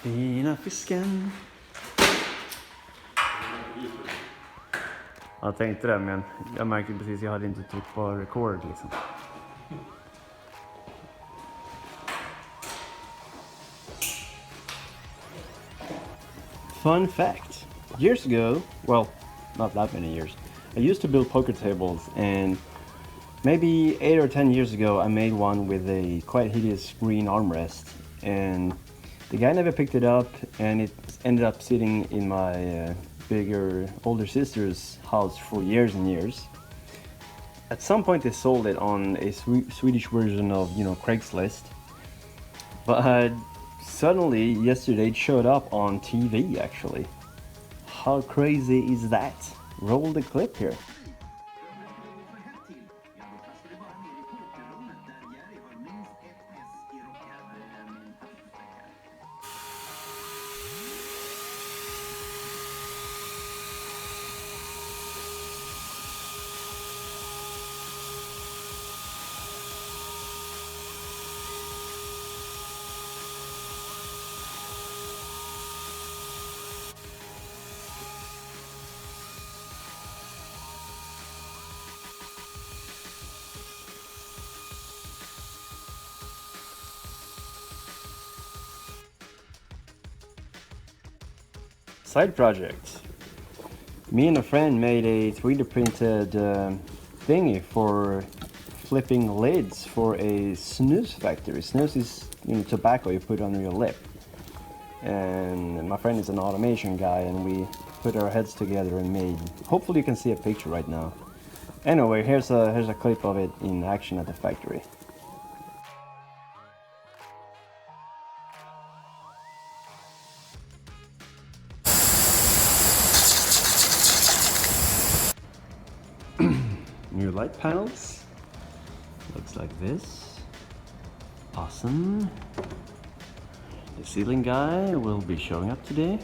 Fina fisken. Jag tänkte det, men jag märkte precis att jag hade inte tryckt på record liksom. Fun fact. Years ago, well, not that many years, I used to build poker tables, and maybe 8 or 10 years ago I made one with a quite hideous green armrest, and the guy never picked it up, and it ended up sitting in my older sister's house for years and years. At some point they sold it on a Swedish version of, Craigslist, but suddenly yesterday it showed up on TV actually. How crazy is that? Roll the clip here. Side project. Me and a friend made a 3D printed thingy for flipping lids for a snus factory. Snus is tobacco you put under your lip. And my friend is an automation guy, and we put our heads together and made. Hopefully you can see a picture right now. Anyway, here's a clip of it in action at the factory. New light panels. Looks like this. Awesome. The ceiling guy will be showing up today.